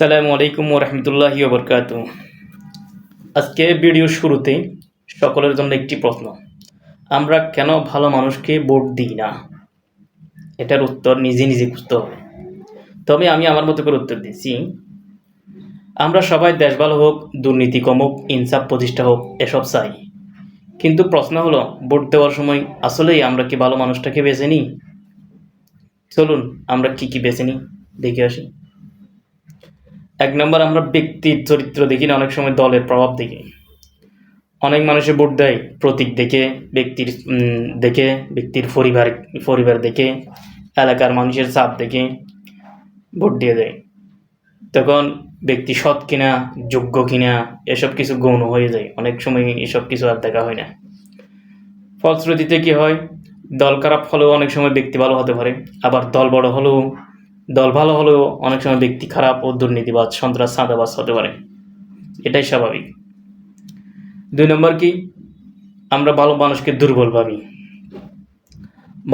আসসালামু আলাইকুম ওরহমতুল্লাহি ওবরকাতু। আজকে ভিডিওর শুরুতে সকলের জন্য একটি প্রশ্ন, আমরা কেন ভালো মানুষকে ভোট দিই না? এটার উত্তর নিজে নিজে খুঁজতে হবে। তবে আমি আমার মতো করে উত্তর দিচ্ছি। আমরা সবাই দেশ ভালো হোক, দুর্নীতি কমুক, ইনসাফ প্রতিষ্ঠা হোক, এসব চাই। কিন্তু প্রশ্ন হলো, ভোট দেওয়ার সময় আসলেই আমরা কি ভালো মানুষটাকে বেছে নিই? চলুন আমরা কি বেছে নিই দেখে আসি। 1 নম্বর, আমরা ব্যক্তির চরিত্র দেখি না, অনেক সময় দলের প্রভাব দেখি। অনেক মানুষে ভোট দেয় প্রতীক দেখে, ব্যক্তির পরিবার দেখে, এলাকার মানুষের চাপ দেখে ভোট দিয়ে দেয়। তখন ব্যক্তি সৎ কিনা, যোগ্য কিনা, এসব কিছু গৌণ হয়ে যায়। অনেক সময় এসব কিছু আর দেখা হয় না। ফলশ্রুতিতে কি হয়, দল খারাপ হলেও অনেক সময় ব্যক্তি ভালো হতে পারে, আবার দল ভালো হলেও অনেক সময় ব্যক্তি খারাপ ও দুর্নীতিবাজ, সন্ত্রাস, চাঁদাবাজ হতে পারে। এটাই স্বাভাবিক। 2 নম্বর কি, আমরা ভালো মানুষকে দুর্বল ভাবি।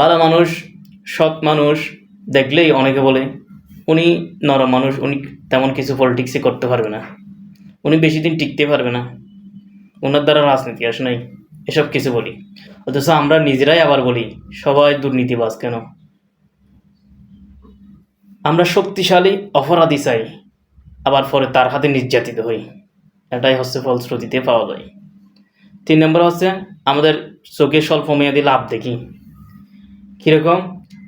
ভালো মানুষ, সৎ মানুষ দেখলেই অনেকে বলে উনি নরম মানুষ, উনি তেমন কিছু পলিটিক্সে করতে পারবে না, উনি বেশি দিন টিকতে পারবে না, ওনার দ্বারা রাজনীতি আসে নাই, এসব কিছু বলি। অথচ আমরা নিজেরাই আবার বলি সবাই দুর্নীতিবাজ কেন? আমরা শক্তিশালী অপরাধী চাই, আবার পরে তার হাতে নির্যাতিত হই। এটাই হচ্ছে ফলশ্রুতিতে পাওয়া যায়। 3 নম্বর হচ্ছে, আমাদের চোখে স্বল্পমেয়াদী লাভ দেখি। কীরকম?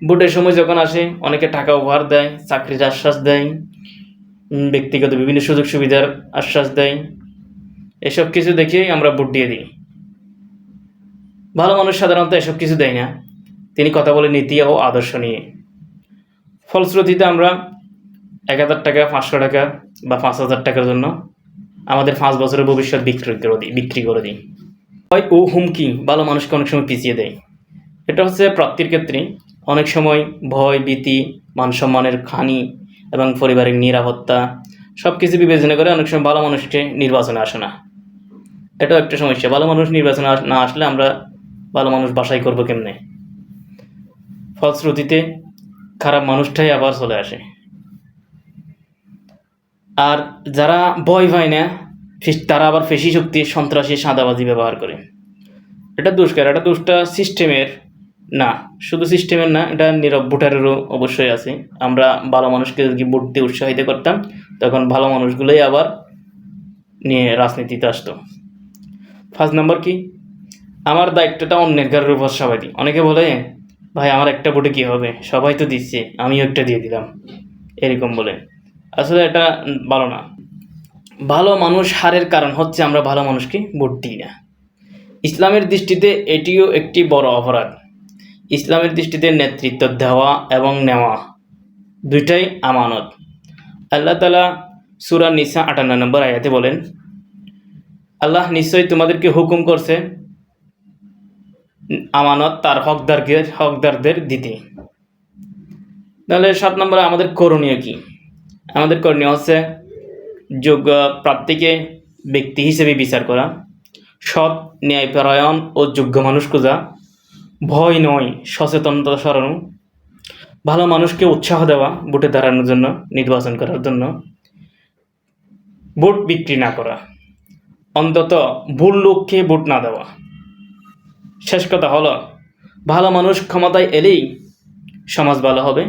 ভোটের সময় যখন আসে অনেকে টাকা উপহার দেয়, চাকরির আশ্বাস দেয়, ব্যক্তিগত বিভিন্ন সুযোগ সুবিধার আশ্বাস দেয়। এসব কিছু দেখেই আমরা ভোট দিয়ে দিই। ভালো মানুষ সাধারণত এসব কিছু দেয় না, তিনি কথা বলে নীতি ও আদর্শ নিয়ে। ফলশ্রুতিতে আমরা 1000 টাকা, 500 টাকা বা 5000 টাকার জন্য আমাদের 5 বছরের ভবিষ্যৎ বিক্রি করে দিই। ভয় ও হুমকি ভালো মানুষকে অনেক সময় পিছিয়ে দেয়। এটা হচ্ছে প্রাপ্তির ক্ষেত্রে অনেক সময় ভয়, ভীতি, মান-সম্মানের হানি এবং পারিবারিক নিরাপত্তা সব কিছু বিবেচনা করে অনেক সময় ভালো মানুষকে নির্বাচনে আসে না। এটাও একটা সমস্যা। ভালো মানুষ নির্বাচনে না আসলে আমরা ভালো মানুষ বাছাই করবো কেমনে? ফলশ্রুতিতে খারাপ মানুষটাই আবার চলে আসে। আর যারা ভয় পায় না, তারা আবার পেশি শক্তি, সন্ত্রাসী, চাঁদাবাজি ব্যবহার করে। এটা দোষটা সিস্টেমের না, শুধু সিস্টেমের না, এটা নীরব ভোটারেরও অবশ্যই আছে। আমরা ভালো মানুষকে যদি ভোট দিয়ে উৎসাহিত করতাম, তখন ভালো মানুষগুলোই আবার নিয়ে রাজনীতিতে আসতো। 5 নম্বর কি, আমার দায়িত্বটা অন্যের ঘরের উপর সবাই দিই। অনেকে বলে, ভাই আমার একটা ভোটে কী হবে, সবাই তো দিচ্ছে, আমিও একটা দিয়ে দিলাম, এরকম বলে। আসলে এটা ভালো না। ভালো মানুষ হারের কারণ হচ্ছে আমরা ভালো মানুষকে ভোট দিই না। ইসলামের দৃষ্টিতে এটিও একটি বড় অপরাধ। ইসলামের দৃষ্টিতে নেতৃত্ব দেওয়া এবং নেওয়া দুইটাই আমানত। আল্লাহ তাআলা সূরা নিসা 58 নম্বর আয়াতে বলেন, আল্লাহ নিশ্চয়ই তোমাদেরকে হুকুম করছে আমানত তার হকদারদের দিতে। তাহলে 7 নম্বরে আমাদের করণীয় কি? আমাদের করণীয় হচ্ছে যোগ্য প্রার্থীকে ব্যক্তি হিসেবে বিচার করা, সৎ, ন্যায়পরায়ণ ও যোগ্য মানুষ খোঁজা, ভয় নয় সচেতনতা সরানো, ভালো মানুষকে উৎসাহ দেওয়া ভোটে দাঁড়ানোর জন্য, নির্বাচন করার জন্য, ভোট বিক্রি না করা, অন্তত ভুল লোককে ভোট না দেওয়া। শেষ কথা হলো, ভালো মানুষ ক্ষমতায় এলেই সমাজ ভালো হবে।